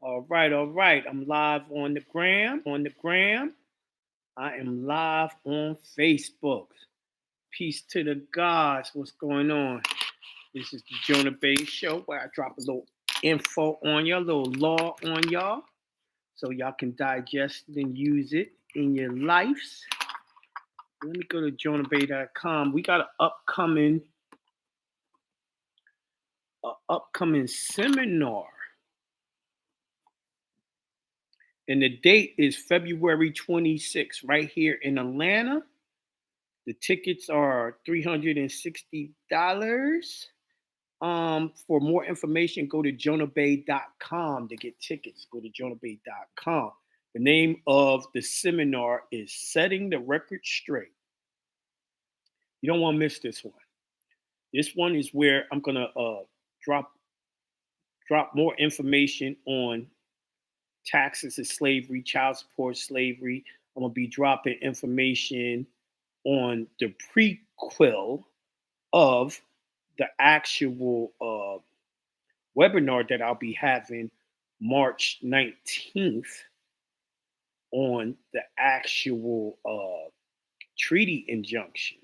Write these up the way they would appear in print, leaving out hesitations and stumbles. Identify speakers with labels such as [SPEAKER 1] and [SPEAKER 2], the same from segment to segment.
[SPEAKER 1] All right, all right. I'm live on the gram. I am live on Facebook. Peace to the gods. What's going on? This is the Jonah Bay Show where I drop a little info on y'all, a little law on y'all, so y'all can digest it and use it in your lives. Let me go to jonahbay.com. We got an upcoming seminar, and the date is February 26th, right here in Atlanta. The tickets are $360. For more information, go to jonahbay.com to get tickets. Go to jonahbay.com. The name of the seminar is Setting the Record Straight. You don't want to miss this one. This one is where I'm gonna drop more information on taxes and slavery, child support, slavery. I'm gonna be dropping information on the prequel of the actual webinar that I'll be having March 19th on the actual treaty injunction.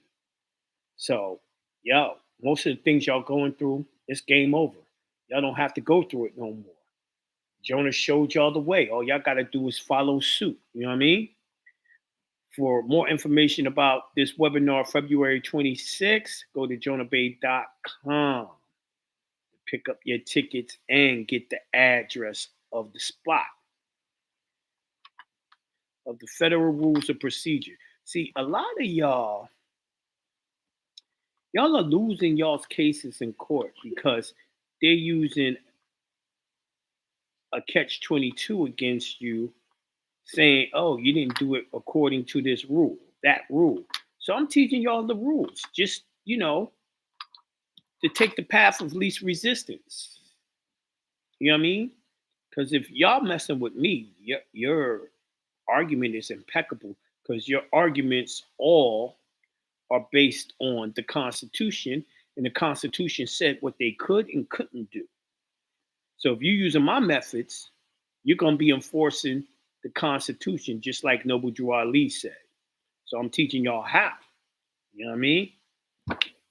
[SPEAKER 1] So, yo, most of the things y'all going through, it's game over. Y'all don't have to go through it no more. Jonah showed y'all the way. All y'all got to do is follow suit. You know what I mean? For more information about this webinar, February 26th, go to jonahbay.com. Pick up your tickets and get the address of the spot of the federal rules of procedure. See, a lot of y'all are losing y'all's cases in court because they're using a catch 22 against you, saying, oh, you didn't do it according to this rule, that rule. So I'm teaching y'all the rules, just, to take the path of least resistance. You know what I mean? Because if y'all messing with me, your argument is impeccable because your arguments all are based on the Constitution, and the Constitution said what they could and couldn't do. So if you're using my methods, you're going to be enforcing the Constitution, just like Noble Drew Ali said. So I'm teaching y'all how. You know what I mean?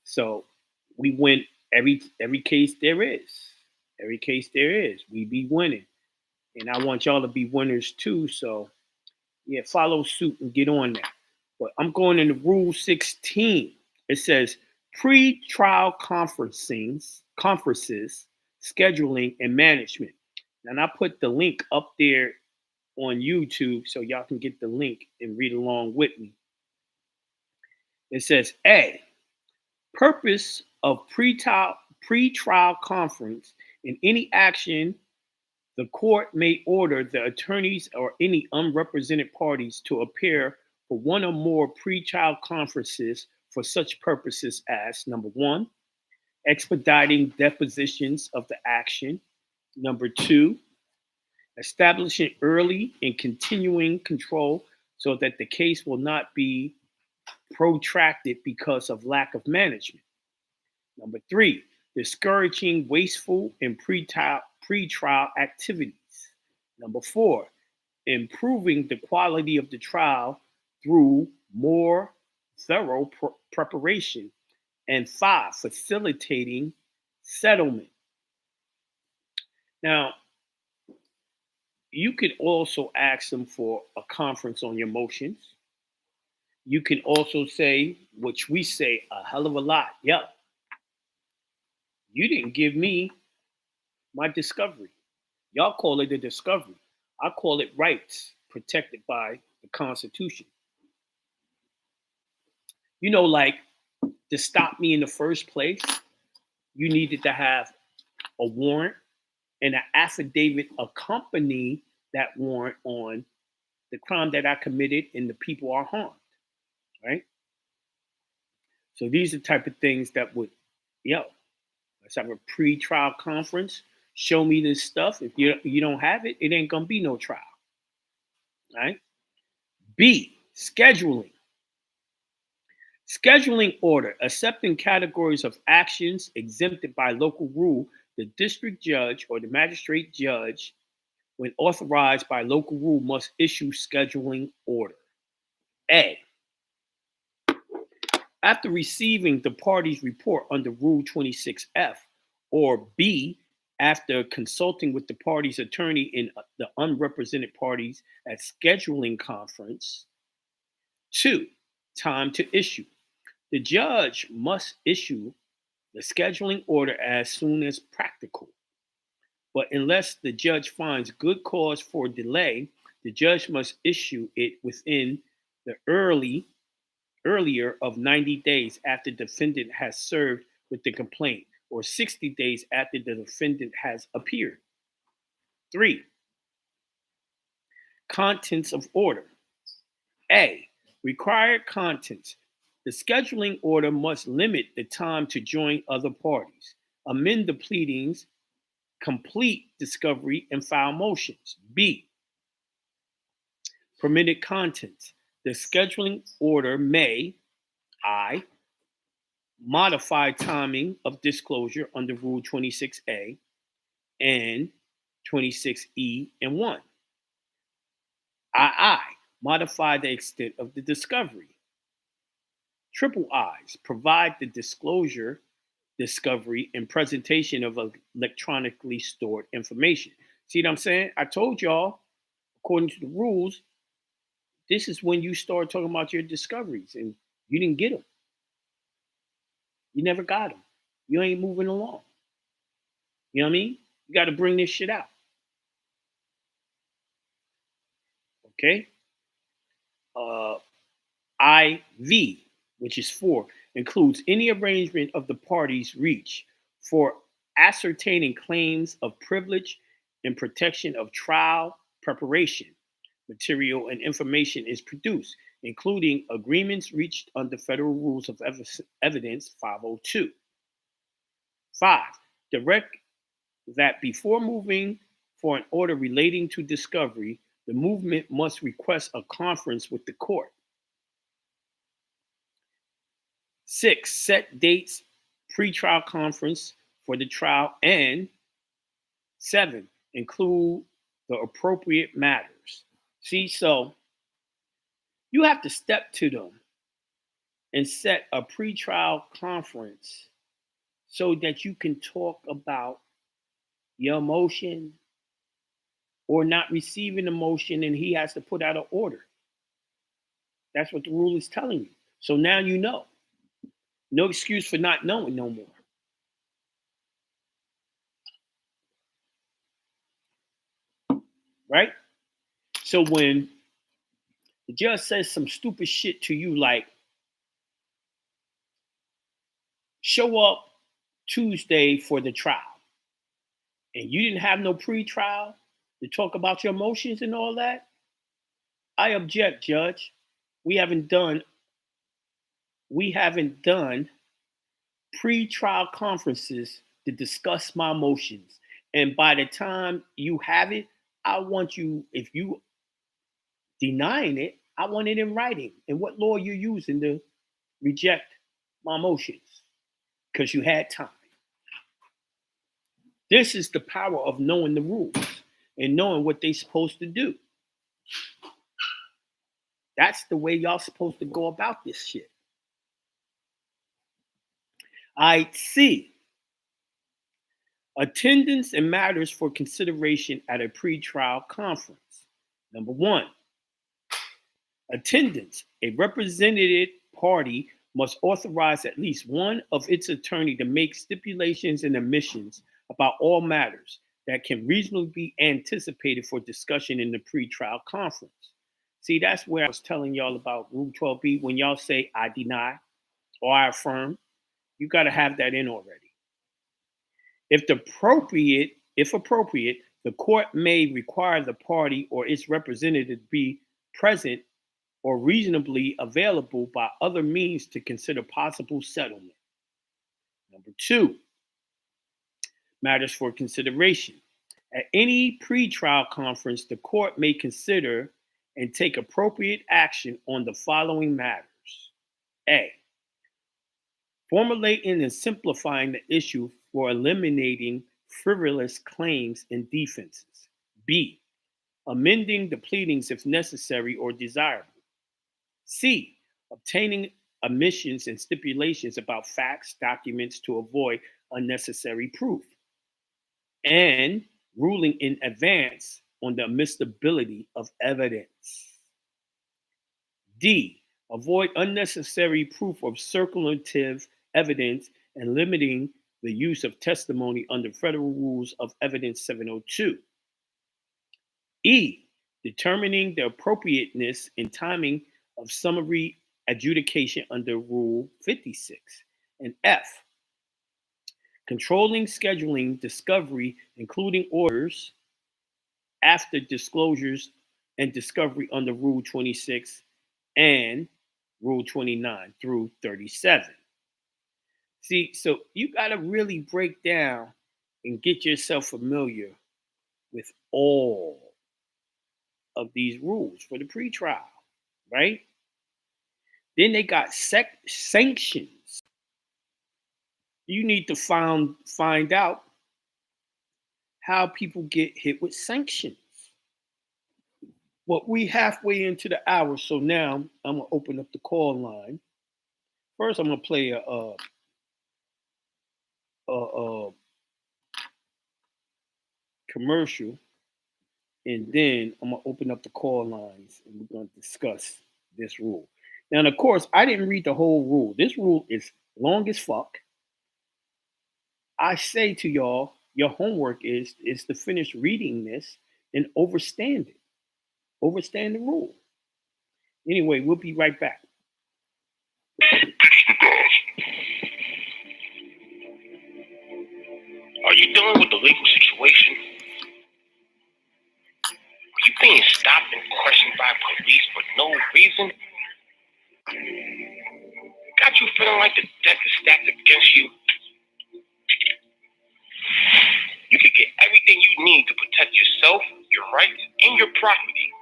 [SPEAKER 1] So we win every case there is. Every case there is, we be winning, and I want y'all to be winners too. So yeah, follow suit and get on that. But I'm going into Rule 16. It says pre-trial conferences, scheduling, and management. And I put the link up there on YouTube so y'all can get the link and read along with me. It says A, purpose of pre-trial conference in any action the court may order the attorneys or any unrepresented parties to appear for one or more pre-trial conferences for such purposes as number one, expediting depositions of the action, number two, establishing early and continuing control so that the case will not be protracted because of lack of management, number three, discouraging wasteful and pre-trial activities. Number four, improving the quality of the trial through more thorough preparation. And five, facilitating settlement. Now, you can also ask them for a conference on your motions. You can also say, which we say a hell of a lot, yeah, you didn't give me my discovery. Y'all call it a discovery. I call it rights protected by the Constitution. Like to stop me in the first place, you needed to have a warrant and an affidavit accompany that warrant on the crime that I committed and the people are harmed, right? So these are the type of things that would, let's have a pre-trial conference. Show me this stuff. If you don't have it, it ain't gonna be no trial, right? B, scheduling. Scheduling order, accepting categories of actions exempted by local rule, the district judge or the magistrate judge when authorized by local rule, must issue scheduling order. A. After receiving the party's report under Rule 26F, or B, after consulting with the party's attorney in the unrepresented parties at scheduling conference. 2. Time to issue. The judge must issue the scheduling order as soon as practical. But unless the judge finds good cause for delay, the judge must issue it within the earlier of 90 days after the defendant has served with the complaint or 60 days after the defendant has appeared. 3. Contents of order. A. Required contents. The scheduling order must limit the time to join other parties, amend the pleadings, complete discovery, and file motions. B. Permitted contents. The scheduling order may I. Modify timing of disclosure under Rule 26A and 26E and 1. II. Modify the extent of the discovery. Triple I's. Provide the disclosure, discovery, and presentation of electronically stored information. See what I'm saying? I told y'all, according to the rules, this is when you start talking about your discoveries, and you didn't get them. You never got them. You ain't moving along. You know what I mean? You got to bring this shit out. Okay? IV, which is 4, includes any arrangement of the parties reach for ascertaining claims of privilege and protection of trial preparation. Material and information is produced, including agreements reached under Federal Rules of Evidence 502. 5. Direct that before moving for an order relating to discovery, the movement must request a conference with the court. 6. Set dates, pretrial conference for the trial, and 7. Include the appropriate matters. See, so you have to step to them and set a pretrial conference so that you can talk about your motion or not receiving a motion, and he has to put out an order. That's what the rule is telling you. So now you know. No excuse for not knowing no more. Right? So when the judge says some stupid shit to you like, show up Tuesday for the trial, and you didn't have no pre-trial to talk about your motions and all that, I object, Judge. We haven't done pre-trial conferences to discuss my motions. And by the time you have it, I want you, if you denying it, I want it in writing. And what law you're using to reject my motions? Because you had time. This is the power of knowing the rules and knowing what they're supposed to do. That's the way y'all supposed to go about this shit. I see. Attendance and matters for consideration at a pretrial conference. Number 1, attendance. A represented party must authorize at least one of its attorney to make stipulations and admissions about all matters that can reasonably be anticipated for discussion in the pretrial conference. See, that's where I was telling y'all about Rule 12B. When y'all say I deny or I affirm, you got to have that in already. If appropriate, the court may require the party or its representative to be present or reasonably available by other means to consider possible settlement. Number 2, matters for consideration. At any pretrial conference, the court may consider and take appropriate action on the following matters. A, formulating and simplifying the issue for eliminating frivolous claims and defenses. B, amending the pleadings if necessary or desirable. C. Obtaining omissions and stipulations about facts, documents to avoid unnecessary proof. And ruling in advance on the admissibility of evidence. D. Avoid unnecessary proof of circulative evidence and limiting the use of testimony under Federal Rules of Evidence 702. E. Determining the appropriateness and timing of summary adjudication under Rule 56. And F. Controlling, scheduling, discovery, including orders after disclosures and discovery under Rule 26 and Rule 29 through 37. See, so you got to really break down and get yourself familiar with all of these rules for the pretrial, right? Then they got sanctions. You need to find out how people get hit with sanctions. Well, we halfway into the hour, so now I'm gonna open up the call line. First, I'm gonna play a commercial, and then I'm gonna open up the call lines, and we're gonna discuss this rule. Now, and of course, I didn't read the whole rule. This rule is long as fuck. I say to y'all, your homework is to finish reading this and understand it. Understand the rule. Anyway, we'll be right back.
[SPEAKER 2] Are you dealing with a legal situation? Are you being stopped and questioned by police for no reason? Got you feeling like the deck is stacked against you? You can get everything you need to protect yourself, your rights, and your property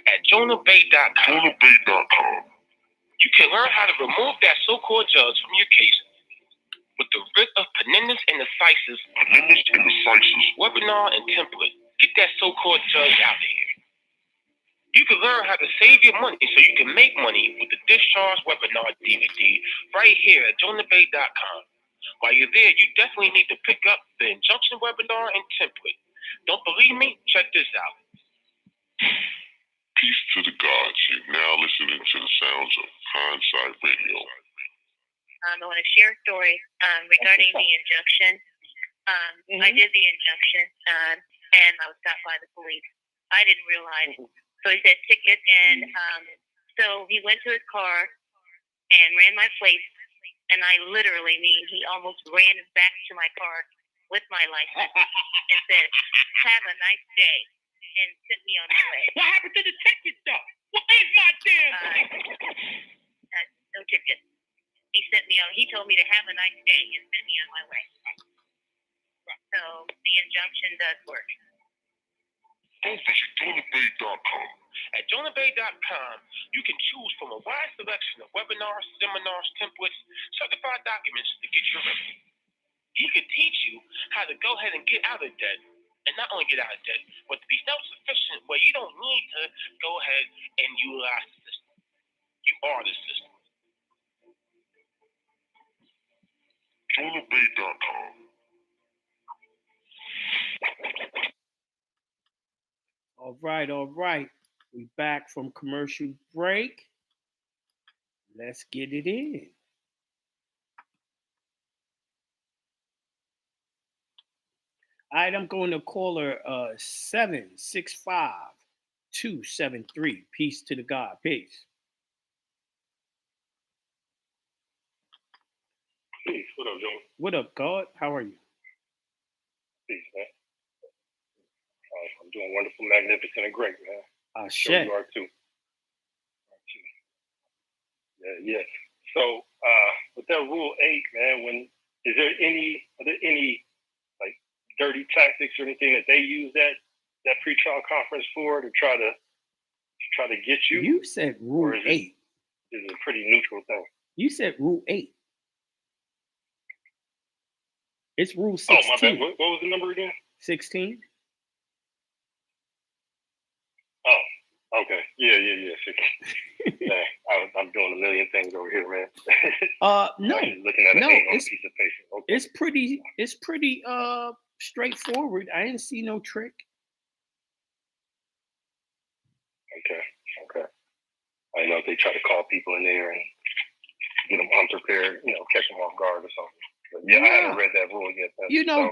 [SPEAKER 2] at JONAHbay.com. You can learn how to remove that so-called judge from your case with the writ of penitence and assises webinar and template. Get that so-called judge out of here. You can learn how to save your money so you can make money with the Discharge Webinar DVD right here at JONAHbay.com. While you're there, you definitely need to pick up the injunction webinar and template. Don't believe me? Check this out.
[SPEAKER 3] Peace to the gods. You're now listening to the sounds of Hindsight Radio.
[SPEAKER 4] I want to share a story regarding the injunction. I did the injunction, and I was stopped by the police. I didn't realize. So he said ticket, and so he went to his car and ran my plate, and I literally mean he almost ran back to my car with my license and said, "Have a nice day," and sent me on my way.
[SPEAKER 2] What happened to the ticket, though? Where's my damn
[SPEAKER 4] no ticket. He sent me on. He told me to have a nice day and sent me on my way. So the injunction does work.
[SPEAKER 3] Go visit JONAHbay.com.
[SPEAKER 2] At JONAHbay.com, you can choose from a wide selection of webinars, seminars, templates, certified documents to get your remedy. He can teach you how to go ahead and get out of debt, and not only get out of debt, but to be self-sufficient where you don't need to go ahead and utilize the system. You are the system.
[SPEAKER 3] JONAHbay.com.
[SPEAKER 1] All right. We back from commercial break. Let's get it in. All right, I'm going to caller 765-273. Peace to the God. Peace.
[SPEAKER 5] Peace. What up, Joe?
[SPEAKER 1] What up, God? How are you?
[SPEAKER 5] Peace, man. I'm doing wonderful, magnificent, and great, man.
[SPEAKER 1] Sure
[SPEAKER 5] you are too. Yeah. So, with that Rule 8, man, are there any like dirty tactics or anything that they use that pretrial conference for to try to get you?
[SPEAKER 1] You said Rule 8.
[SPEAKER 5] Is it a pretty neutral thing?
[SPEAKER 1] You said Rule 8. It's Rule 16.
[SPEAKER 5] Oh, my bad. What was the number again?
[SPEAKER 1] 16.
[SPEAKER 5] Okay. Yeah. Yeah, I'm doing a million things over here, man.
[SPEAKER 1] No,
[SPEAKER 5] looking at an
[SPEAKER 1] no,
[SPEAKER 5] eight on a piece of paper. Okay.
[SPEAKER 1] it's pretty straightforward. I didn't see no trick.
[SPEAKER 5] Okay. I know if they try to call people in there and get them unprepared, catch them off guard or something. But yeah, I haven't read that rule yet.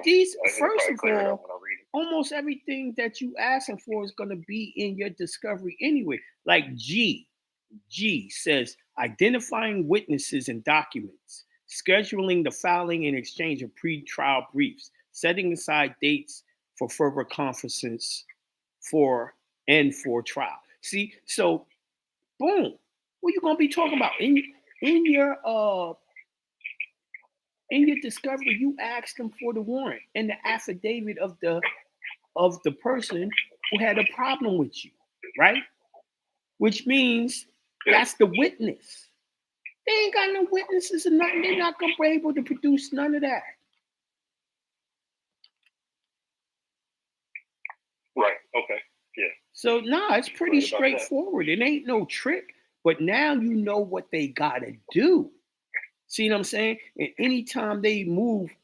[SPEAKER 1] These first of
[SPEAKER 5] clear it
[SPEAKER 1] all,
[SPEAKER 5] up when I read it.
[SPEAKER 1] almost everything that you asking for is going to be in your discovery anyway. Like G says identifying witnesses and documents, scheduling the filing and exchange of pre-trial briefs, setting aside dates for further conferences for trial. See, so boom, what you gonna be talking about in your discovery? You asked them for the warrant and the affidavit of the person who had a problem with you, right? Which means that's the witness. They ain't got no witnesses or nothing. They're not gonna be able to produce none of that.
[SPEAKER 5] Right. Okay. Yeah.
[SPEAKER 1] So it's pretty straightforward. It ain't no trick. But now you know what they gotta do. See what I'm saying? And anytime they move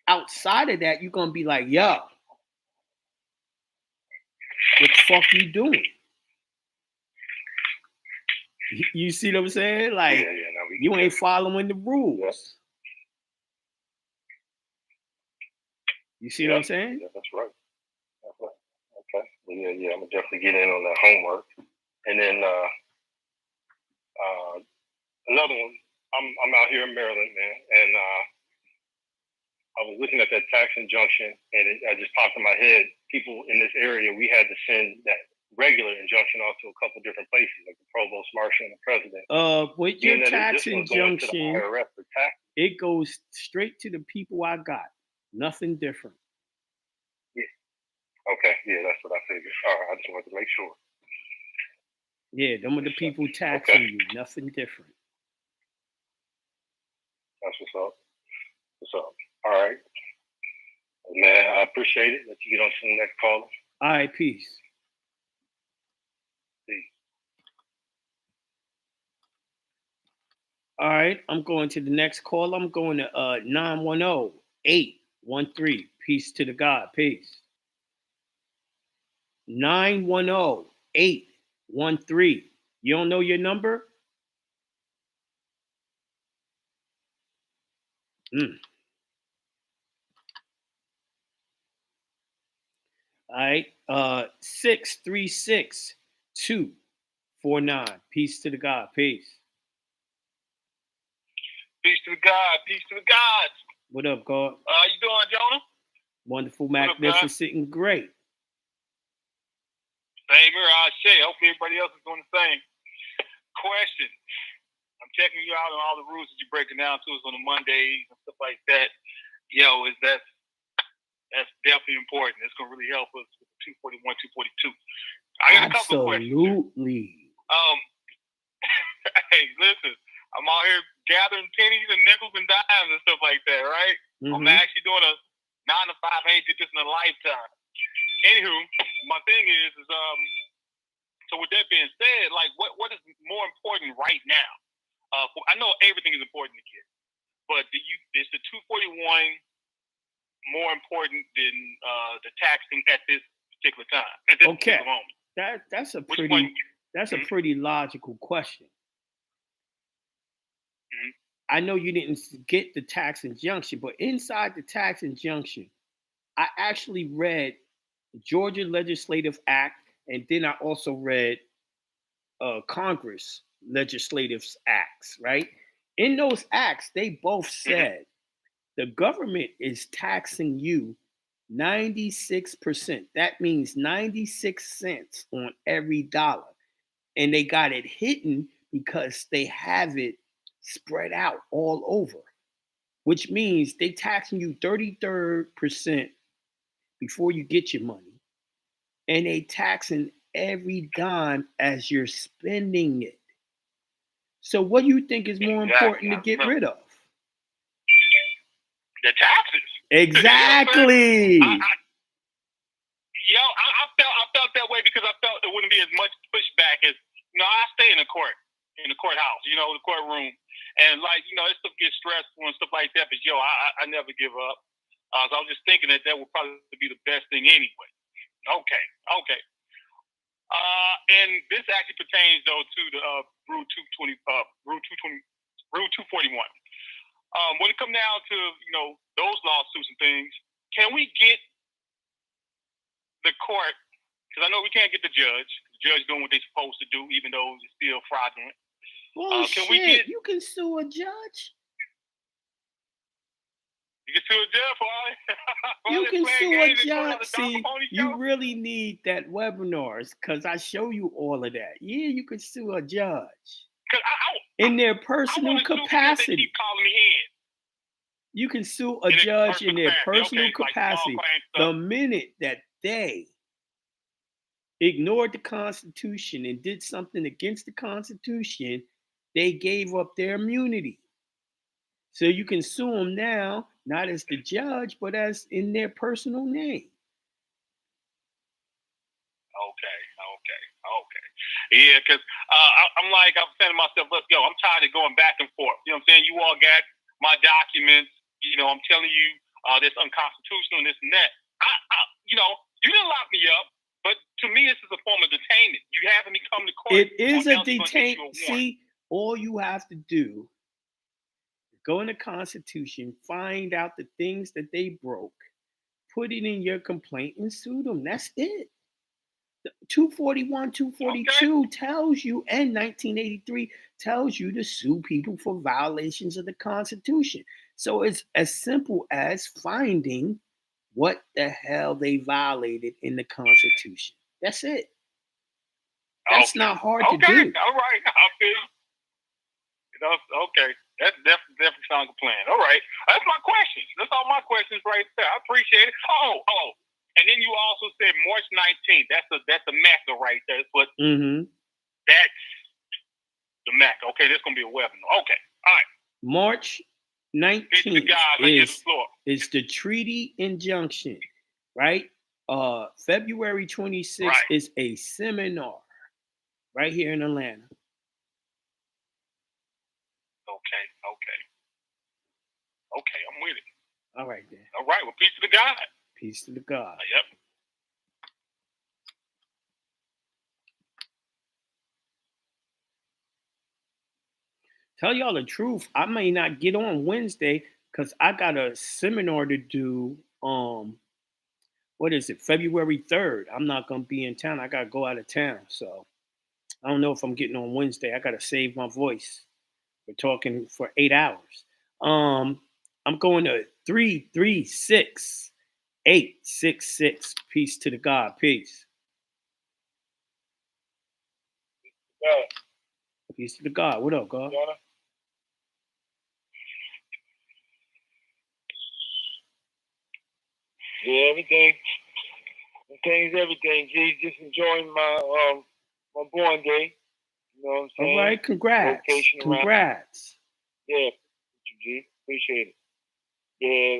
[SPEAKER 1] outside of that, you're gonna be like, yo, what the fuck you doing? You see what I'm saying? Like, you ain't following the rules.
[SPEAKER 5] Yeah.
[SPEAKER 1] You see what I'm saying?
[SPEAKER 5] Yeah, that's right. Okay. Well, yeah, I'm gonna definitely get in on that homework. And then another one. I'm out here in Maryland, man, and I was looking at that tax injunction, and it just popped in my head. People in this area, we had to send that regular injunction off to a couple different places, like the provost marshal and the president.
[SPEAKER 1] With your tax injunction, it goes straight to the people I got. Nothing different.
[SPEAKER 5] Yeah. Okay. Yeah, that's what I figured. All right. I just wanted to make sure.
[SPEAKER 1] Yeah, them are the people taxing you. Nothing different.
[SPEAKER 5] That's what's up. All right. Man, I appreciate it. Let you get on to the next caller.
[SPEAKER 1] All right, peace. All right, I'm going to the next call. I'm going to 910-813. Peace to the God. Peace. 910-813. You don't know your number? All right. 636-249. Peace to the God. Peace.
[SPEAKER 6] Peace to the God. Peace to the gods.
[SPEAKER 1] What up, God?
[SPEAKER 6] How you doing, Jonah?
[SPEAKER 1] Wonderful, magnificent, and great.
[SPEAKER 6] Same here, I say. Hopefully everybody else is doing the same. Question. I'm checking you out on all the rules that you're breaking down to us on the Mondays and stuff like that. That's definitely important. It's going to really help us with 241, 242. I got a couple of questions.
[SPEAKER 1] Absolutely.
[SPEAKER 6] Hey, listen. I'm out here gathering pennies and nickels and dimes and stuff like that, right?
[SPEAKER 1] Mm-hmm.
[SPEAKER 6] I'm actually doing a 9 to 5. I ain't did this in a lifetime. Anywho, my thing is so with that being said, like what is more important right now? I know everything is important to get, but is the 241 more important than the taxing at this particular time? At this particular moment?
[SPEAKER 1] That's a pretty logical question.
[SPEAKER 6] Mm-hmm.
[SPEAKER 1] I know you didn't get the tax injunction, but inside the tax injunction, I actually read Georgia Legislative Act, and then I also read Congress Legislative Acts, right? In those acts, they both said the government is taxing you 96%. That means 96 cents on every dollar. And they got it hidden because they have it spread out all over, which means they taxing you 33% before you get your money. And they taxing every dime as you're spending it. So what do you think is more important to get rid of?
[SPEAKER 6] The taxes.
[SPEAKER 1] Exactly.
[SPEAKER 6] I felt that way because I felt that when going to be as much pushback as, I stay in the courthouse, the courtroom. And that stuff gets stressful and stuff like that. But I never give up. So I was just thinking that would probably be the best thing anyway. Okay. And this actually pertains though to the Rule 220, Rule 241. When it comes down to those lawsuits and things, can we get the court? Because I know we can't get the judge. The judge doing what they're supposed to do, even though it's still fraudulent.
[SPEAKER 1] You can sue a judge.
[SPEAKER 6] You can sue a judge for all.
[SPEAKER 1] You can sue a judge. See, you really need that webinars because I show you all of that. Yeah, you can sue a judge in their personal capacity.
[SPEAKER 6] They keep calling me in.
[SPEAKER 1] You can sue a judge in their personal capacity. The minute that they ignored the Constitution and did something against the Constitution, they gave up their immunity. So you can sue them now, not as the judge, but as in their personal name.
[SPEAKER 6] Okay. Yeah, because I'm saying to myself, look, I'm tired of going back and forth. You know what I'm saying? You all got my documents. I'm telling you this unconstitutional and this and that. You didn't lock me up, but to me, this is a form of detainment. You having me come to court.
[SPEAKER 1] It is a detainment. See, all you have to do is go in the Constitution, find out the things that they broke, put it in your complaint, and sue them. That's it. 241, 242 tells you, and 1983 tells you to sue people for violations of the Constitution. So it's as simple as finding what the hell they violated in the Constitution. That's it. That's not hard to do.
[SPEAKER 6] All right. I feel okay. That definitely sounds like a plan. All right. That's my questions. That's all my questions right there. I appreciate it. Oh. And then you also said March 19th. That's the MECA right there. But that's the MECA. Okay, this is gonna be a webinar. Okay. All right.
[SPEAKER 1] March 19th is the treaty injunction, right? February 26th is a seminar right here in Atlanta.
[SPEAKER 6] Okay, I'm with it.
[SPEAKER 1] All right, then.
[SPEAKER 6] All right, well, peace to the God.
[SPEAKER 1] Peace to the God.
[SPEAKER 6] Yep.
[SPEAKER 1] Tell y'all the truth, I may not get on Wednesday because I got a seminar to do. What is it? February 3rd. I'm not gonna be in town. I gotta go out of town, so I don't know if I'm getting on Wednesday. I gotta save my voice for talking for 8 hours. I'm going to 336-866. Peace to the God. Peace. Peace to the God. What up, God?
[SPEAKER 7] JONAH? Yeah, everything's everything. G, just enjoying my my born day. You know what I'm saying?
[SPEAKER 1] All right, congrats.
[SPEAKER 7] Yeah, G, appreciate it. Yeah,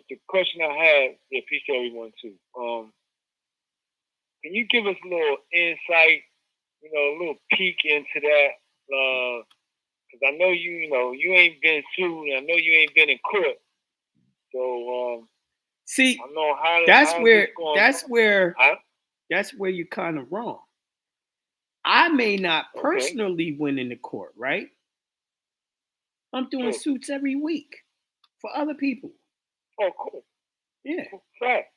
[SPEAKER 7] the question I had. Yeah, peace to everyone too. Can you give us a little insight? A little peek into that. Because I know you ain't been sued. I know you ain't been in court. So
[SPEAKER 1] see,
[SPEAKER 7] I know how
[SPEAKER 1] that's where you're kind of wrong. I may not personally win in the court, right? I'm doing suits every week for other people.
[SPEAKER 7] Oh, cool.
[SPEAKER 1] Yeah.
[SPEAKER 7] Fact.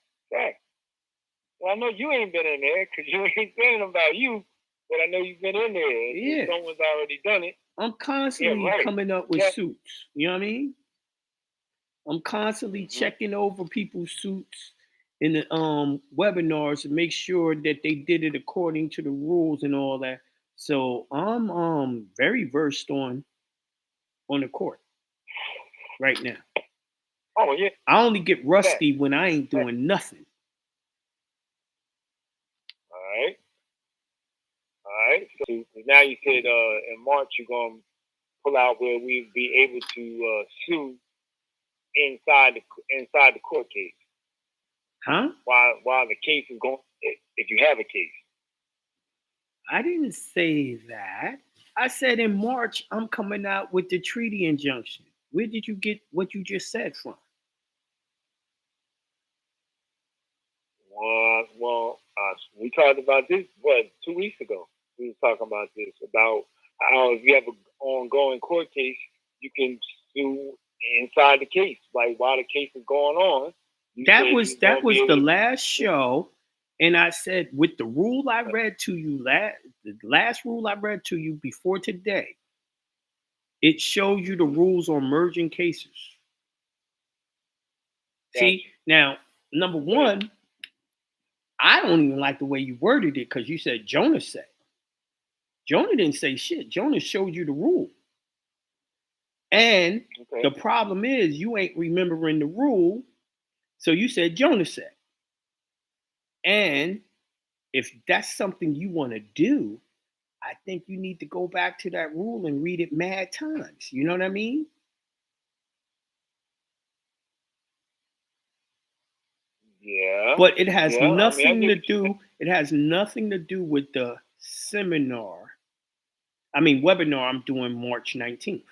[SPEAKER 7] Well, I know you ain't been in there because you ain't saying about you, but I know you've been in there.
[SPEAKER 1] Yeah.
[SPEAKER 7] Someone's already done it.
[SPEAKER 1] I'm constantly coming up with suits. You know what I mean? I'm constantly checking over people's suits in the webinars to make sure that they did it according to the rules and all that. So I'm very versed on the court right now.
[SPEAKER 7] Oh yeah.
[SPEAKER 1] I only get rusty when I ain't doing nothing.
[SPEAKER 7] All right. So now you said in March you're gonna pull out where we'll be able to sue inside the court case.
[SPEAKER 1] Huh?
[SPEAKER 7] While the case is going. if you have a case.
[SPEAKER 1] I didn't say that. I said in March I'm coming out with the treaty injunction. Where did you get what you just said from?
[SPEAKER 7] We talked about this 2 weeks ago. We was talking about this about how if you have an ongoing court case, you can sue inside the case, like while the case is going on.
[SPEAKER 1] That was the last show, and I said with the rule I read to you the last rule I read to you before today, it shows you the rules on merging cases. See, now number one, I don't even like the way you worded it because you said Jonah said. Jonah didn't say shit. Jonah showed you the rule. And the problem is you ain't remembering the rule. So you said Jonah said. And if that's something you want to do, I think you need to go back to that rule and read it mad times. You know what I mean?
[SPEAKER 7] Yeah.
[SPEAKER 1] But it has nothing to do. It has nothing to do with the webinar I'm doing March 19th.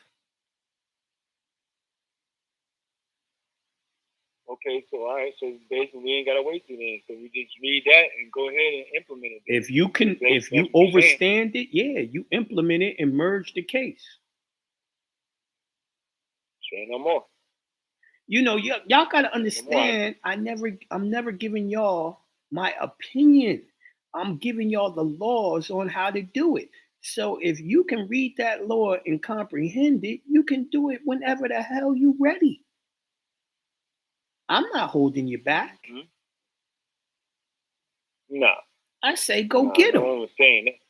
[SPEAKER 7] Okay, so all right, so basically we ain't gotta wait till then. So we just read that and go ahead and implement it.
[SPEAKER 1] If you overstand it, yeah, you implement it and merge the case.
[SPEAKER 7] Say no more.
[SPEAKER 1] You know, y'all gotta understand. I'm never giving y'all my opinion. I'm giving y'all the laws on how to do it. So if you can read that law and comprehend it, you can do it whenever the hell you ready. I'm not holding you back.
[SPEAKER 7] Mm-hmm. No.
[SPEAKER 1] I say go get them.
[SPEAKER 7] No one was saying that.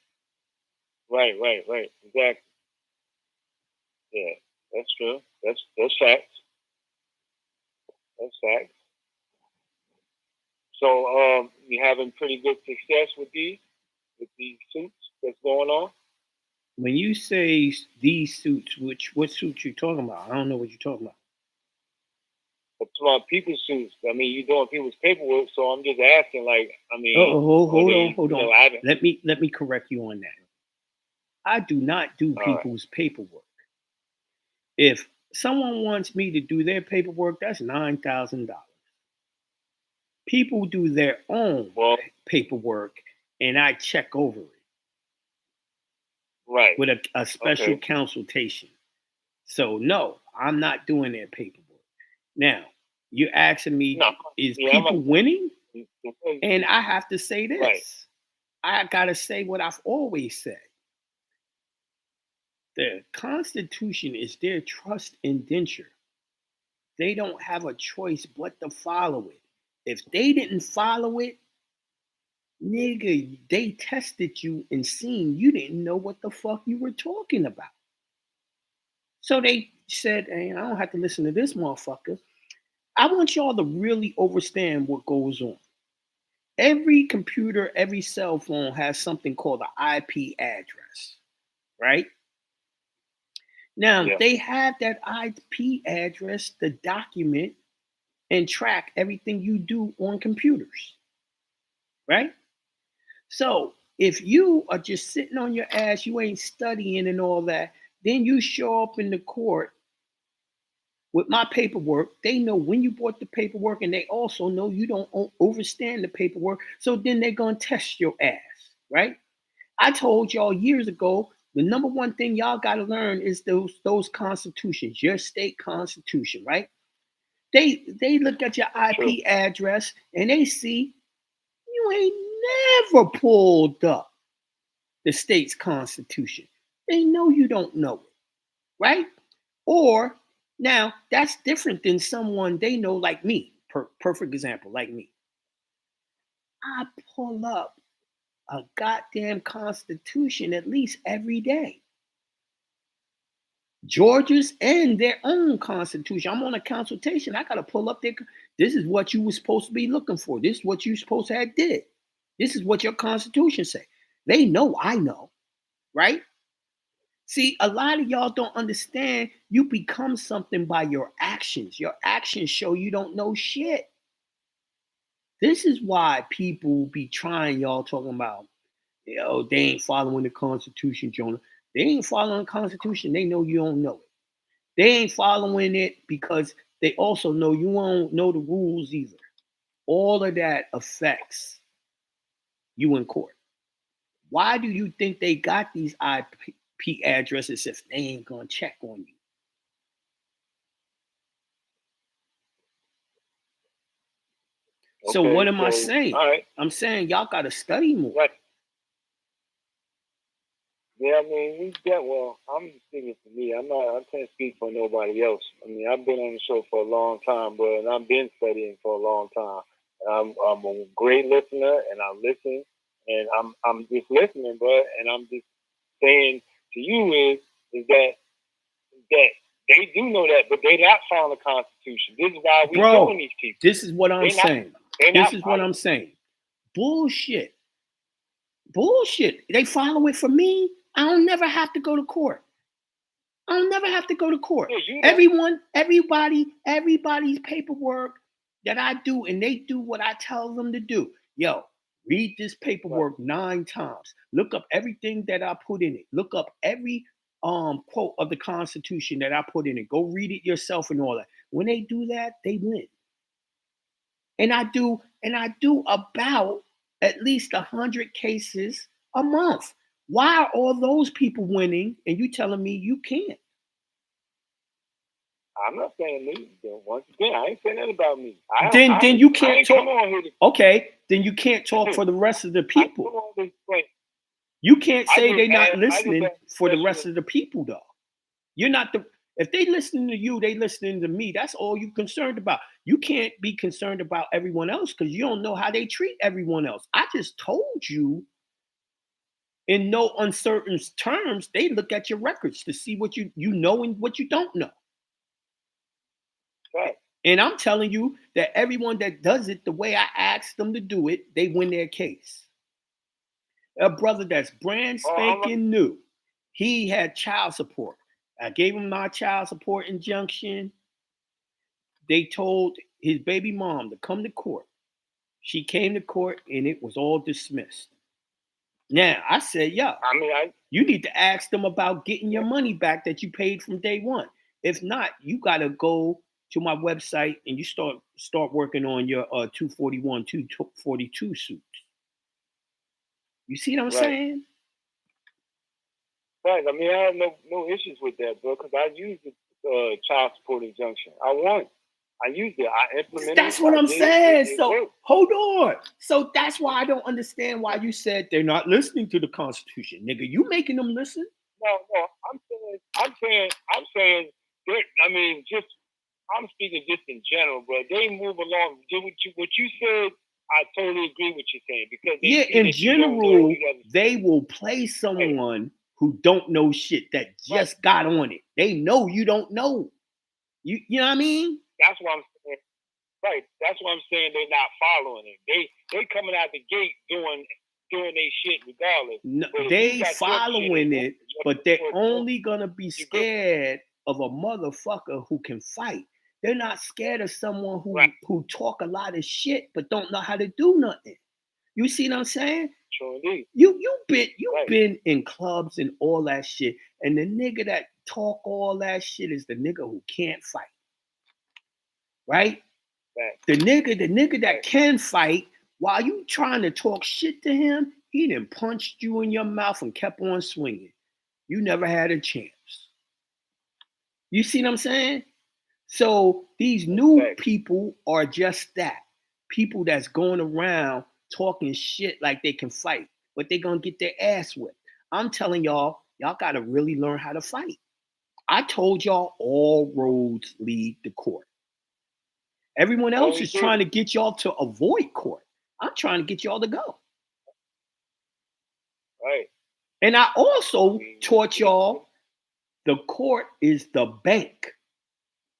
[SPEAKER 7] Right. Exactly. Yeah, that's true. That's facts. That's facts. So you having pretty good success with these suits that's going on?
[SPEAKER 1] When you say these suits, what suits you talking about? I don't know what you're talking about.
[SPEAKER 7] It's about people's suits. I mean, you're doing people's paperwork, so I'm just asking. Like, I mean,
[SPEAKER 1] hold on. Let me correct you on that. I do not do people's paperwork. If someone wants me to do their paperwork, that's $9,000. People do their own paperwork, and I check over it.
[SPEAKER 7] Right.
[SPEAKER 1] With a special consultation. So no, I'm not doing their paperwork. Now, you're asking me, is people winning? And I have to say this. Right. I gotta say what I've always said. The Constitution is their trust indenture. They don't have a choice but to follow it. If they didn't follow it, nigga, they tested you and seen you didn't know what the fuck you were talking about. So they said, hey, I don't have to listen to this motherfucker. I want y'all to really understand what goes on. Every computer, every cell phone has something called an IP address, right? Now, they have that IP address to document and track everything you do on computers, right? So if you are just sitting on your ass, you ain't studying and all that, then you show up in the court with my paperwork. They know when you bought the paperwork, and they also know you don't understand the paperwork. So then they're going to test your ass, right? I told y'all years ago, the number one thing y'all got to learn is those constitutions, your state constitution, right? They look at your IP address and they see you ain't never pulled up the state's constitution. They know you don't know it, right? Or now that's different than someone they know like me. Perfect example, like me. I pull up a goddamn constitution at least every day. Georgia's and their own constitution. I'm on a consultation. I got to pull up their. This is what you were supposed to be looking for. This is what you supposed to have did. This is what your constitution say. They know I know, right? See, a lot of y'all don't understand. You become something by your actions. Your actions show you don't know shit. This is why people be trying y'all talking about, they ain't following the Constitution, Jonah. They ain't following the Constitution. They know you don't know it. They ain't following it because they also know you won't know the rules either. All of that affects you in court. Why do you think they got these IP addresses if they ain't gonna check on you? So what am I saying?
[SPEAKER 7] Right.
[SPEAKER 1] I'm saying y'all gotta study more.
[SPEAKER 7] Right. Yeah, I mean, I'm speaking for me. I can't speak for nobody else. I mean, I've been on the show for a long time, bro, and I've been studying for a long time. And I'm a great listener, and I listen, and I'm just listening, bro, and I'm just saying to you is that they do know that, but they're not following the Constitution. This is why we're doing these people.
[SPEAKER 1] This is what I'm saying. This is what I'm saying. Bullshit. They follow it for me. I don't never have to go to court. Yeah, everybody's paperwork that I do, and they do what I tell them to do. Yo, read this paperwork 9 times. Look up everything that I put in it. Look up every quote of the Constitution that I put in it. Go read it yourself and all that. When they do that, they win. And I do about at least 100 cases a month. Why are all those people winning and you telling me you can't?
[SPEAKER 7] I'm not saying me. Once again, I ain't saying that about me.
[SPEAKER 1] Then you can't talk. Okay, then you can't talk for the rest of the people. You can't say they're not listening for the rest of the people, though. You're not the. If they listening to you, they listening to me. That's all you're concerned about. You can't be concerned about everyone else because you don't know how they treat everyone else. I just told you in no uncertain terms, they look at your records to see what you know and what you don't know.
[SPEAKER 7] Right.
[SPEAKER 1] And I'm telling you that everyone that does it the way I asked them to do it, they win their case. A brother that's brand spanking new, he had child support. I gave him my child support injunction. They told his baby mom to come to court. She came to court and it was all dismissed. Now, I said, you need to ask them about getting your money back that you paid from day one. If not, you got to go to my website and you start working on your 241, 242 suits. You see what I'm saying?
[SPEAKER 7] Right. I mean, I have no issues with that, bro, because I used the child support injunction. I won. I used it. I implemented it.
[SPEAKER 1] That's what I'm saying. So hold on. So that's why I don't understand why you said they're not listening to the Constitution, nigga. You making them listen?
[SPEAKER 7] No. I'm saying. I mean, I'm speaking just in general, bro. They move along. What you said, I totally agree with you saying because
[SPEAKER 1] in general, they will play someone who don't know shit that just got on it. They know you don't know. You know what I mean?
[SPEAKER 7] That's what I'm saying. Right. That's what I'm saying. They're not following it. They coming out the gate doing their shit regardless.
[SPEAKER 1] No, they following it, but they're only gonna be scared of a motherfucker who can fight. They're not scared of someone who talk a lot of shit but don't know how to do nothing. You see what I'm saying?
[SPEAKER 7] Sure indeed.
[SPEAKER 1] You've been in clubs and all that shit, and the nigga that talk all that shit is the nigga who can't fight. Right? The nigga that can fight, while you trying to talk shit to him, he done punched you in your mouth and kept on swinging. You never had a chance. You see what I'm saying? So these new people are just that. People that's going around talking shit like they can fight, but they're going to get their ass whipped. I'm telling y'all got to really learn how to fight. I told y'all all roads lead to court. Everyone else is trying to get y'all to avoid court. I'm trying to get y'all to go.
[SPEAKER 7] Right.
[SPEAKER 1] And I also taught y'all the court is the bank.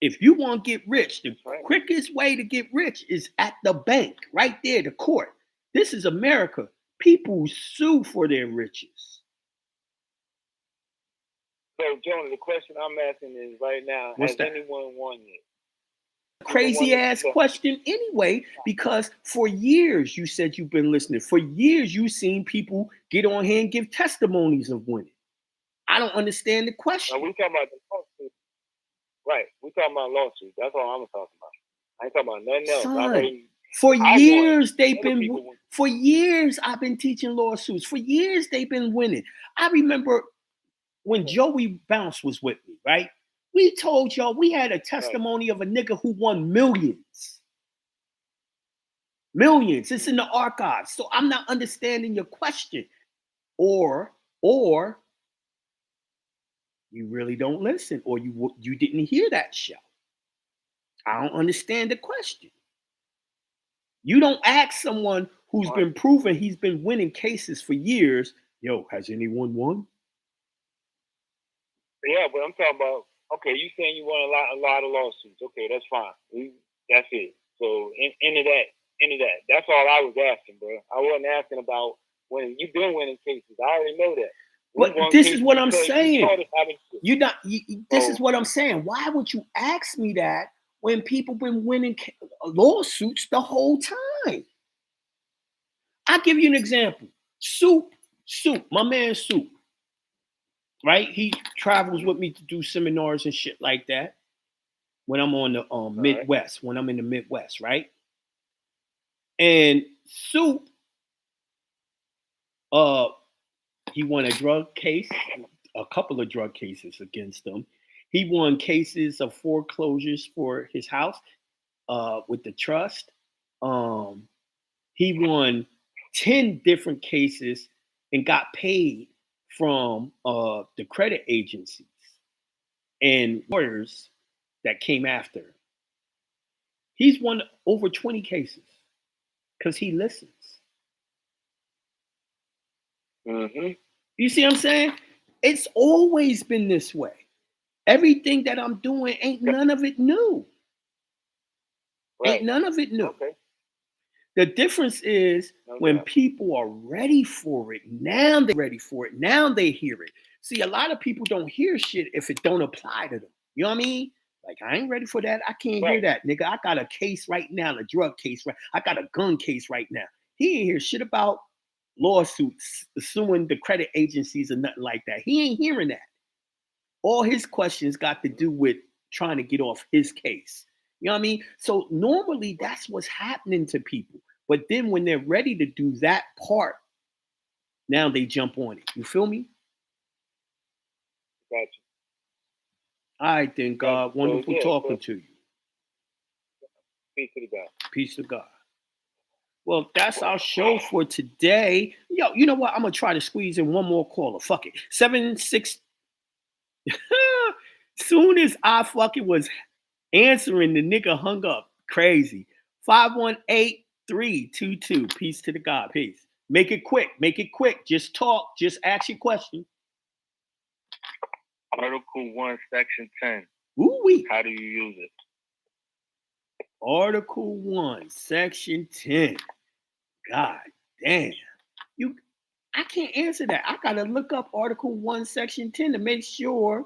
[SPEAKER 1] If you want to get rich, the quickest way to get rich is at the bank, right there, the court. This is America. People sue for their riches.
[SPEAKER 7] So, Jonah, the question I'm asking is right now, has anyone won yet?
[SPEAKER 1] crazy ass question anyway, because for years you said you've been listening. For years you've seen people get on here and give testimonies of winning. I don't understand the question.
[SPEAKER 7] Now we talking about the lawsuit. Right. We talking about lawsuits. That's all I'm talking about. I ain't talking about nothing else.
[SPEAKER 1] Son, for years they've been. For years I've been teaching lawsuits. For years they've been winning. I remember when Joey Bounce was with me, right? We told y'all we had a testimony of a nigga who won millions. Millions. It's in the archives. So I'm not understanding your question. Or you really don't listen, or you didn't hear that show. I don't understand the question. You don't ask someone who's been proven he's been winning cases for years, yo, has anyone won?
[SPEAKER 7] Yeah, but I'm talking about, okay, you saying you won a lot of lawsuits. Okay, that's fine. That's it. So into that. That's all I was asking, bro. I wasn't asking about when you've been winning cases. I already know that.
[SPEAKER 1] But this is what I'm saying. This is what I'm saying. Why would you ask me that when people been winning lawsuits the whole time? I'll give you an example. Soup, my man Soup, right? He travels with me to do seminars and shit like that when I'm on the Midwest, when I'm in the Midwest, right? And Soup, he won a drug case, a couple of drug cases against him. He won cases of foreclosures for his house with the trust. He won 10 different cases and got paid from the credit agencies and lawyers that came after him. He's won over 20 cases because he listens.
[SPEAKER 7] Mm-hmm.
[SPEAKER 1] You see what I'm saying? It's always been this way. Everything that I'm doing ain't none of it new.
[SPEAKER 7] Right.
[SPEAKER 1] Ain't none of it new.
[SPEAKER 7] Okay.
[SPEAKER 1] The difference is when people are ready for it, now they're ready for it. Now they hear it. See, a lot of people don't hear shit if it don't apply to them. You know what I mean? Like, I ain't ready for that. I can't hear that, nigga. I got a case right now, a drug case. Right? I got a gun case right now. He ain't hear shit about lawsuits, suing the credit agencies or nothing like that. He ain't hearing that. All his questions got to do with trying to get off his case. You know what I mean? So normally that's what's happening to people. But then when they're ready to do that part, now they jump on it. You feel me?
[SPEAKER 7] Gotcha.
[SPEAKER 1] All right, then, God. Wonderful talking to you.
[SPEAKER 7] Peace to God.
[SPEAKER 1] Peace to God. Well, that's our show for today. Yo, you know what? I'm going to try to squeeze in one more caller. Fuck it. 7-6. Soon as I fucking was answering, the nigga hung up. Crazy. 518-322. Peace to the God. Peace. Make it quick. Make it quick. Just talk. Just ask your question.
[SPEAKER 8] Article 1, Section 10.
[SPEAKER 1] Ooh-wee.
[SPEAKER 8] How do you use it?
[SPEAKER 1] Article 1, Section 10. God damn. I can't answer that. I gotta look up Article 1, Section 10 to make sure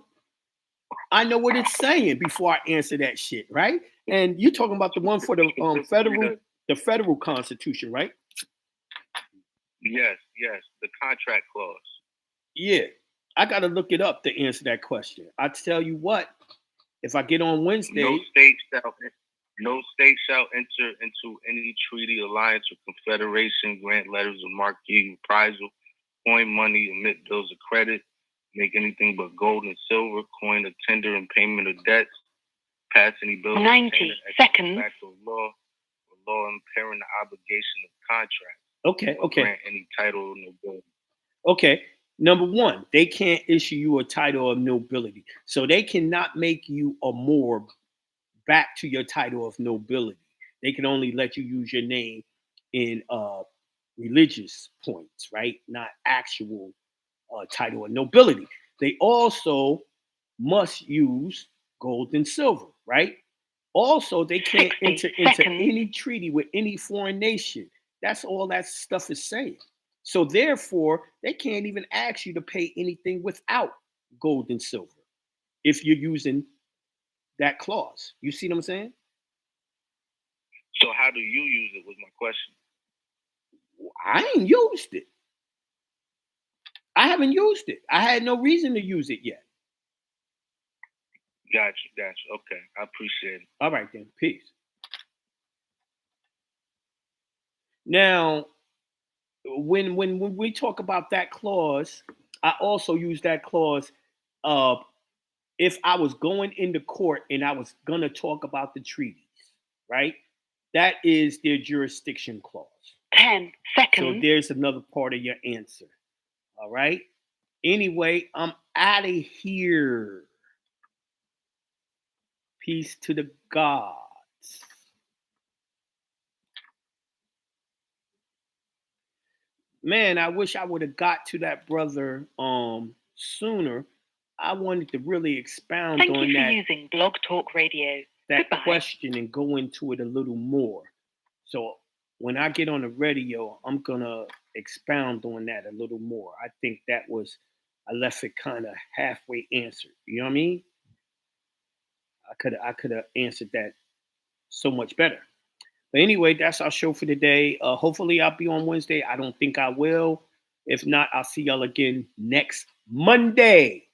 [SPEAKER 1] I know what it's saying before I answer that shit, right? And you're talking about the one for the federal Constitution, right?
[SPEAKER 8] Yes, the contract clause.
[SPEAKER 1] Yeah, I gotta look it up to answer that question. I tell you what, if I get on Wednesday,
[SPEAKER 8] no state shall enter into any treaty, alliance, or confederation, grant letters of marque, reprisal, coin money, emit bills of credit, make anything but gold and silver, coin a tender in payment of debts, pass any bills
[SPEAKER 9] 90 seconds.
[SPEAKER 8] Of law, or law impairing the obligation of contract.
[SPEAKER 1] Okay.
[SPEAKER 8] Grant any title of nobility.
[SPEAKER 1] Okay. Number one, they can't issue you a title of nobility. So they cannot make you a Moor back to your title of nobility. They can only let you use your name in religious points, right? Not actual title of nobility. They also must use gold and silver, right? Also, they can't enter into any treaty with any foreign nation. That's all that stuff is saying. So therefore, they can't even ask you to pay anything without gold and silver if you're using that clause. You see what I'm saying?
[SPEAKER 8] So how do you use it was my question.
[SPEAKER 1] I ain't used it. I haven't used it. I had no reason to use it yet.
[SPEAKER 8] Gotcha. Okay, I appreciate it.
[SPEAKER 1] All right then, peace. Now, when we talk about that clause, I also use that clause if I was going into court and I was going to talk about the treaties, right? That is their jurisdiction clause.
[SPEAKER 9] 10 seconds.
[SPEAKER 1] So there's another part of your answer. All right. Anyway, I'm out of here. Peace to the gods. Man, I wish I would have got to that brother sooner. I wanted to really expound
[SPEAKER 9] Thank
[SPEAKER 1] on
[SPEAKER 9] you for
[SPEAKER 1] that.
[SPEAKER 9] using Blog Talk Radio.
[SPEAKER 1] That
[SPEAKER 9] Goodbye.
[SPEAKER 1] question and go into it a little more. So when I get on the radio, I'm gonna expound on that a little more. I think I left it kind of halfway answered. You know what I mean? I could have answered that so much better. But anyway, that's our show for today. Hopefully I'll be on Wednesday. I don't think I will. If not, I'll see y'all again next Monday.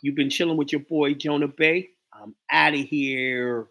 [SPEAKER 1] You've been chilling with your boy Jonah Bay. I'm out of here.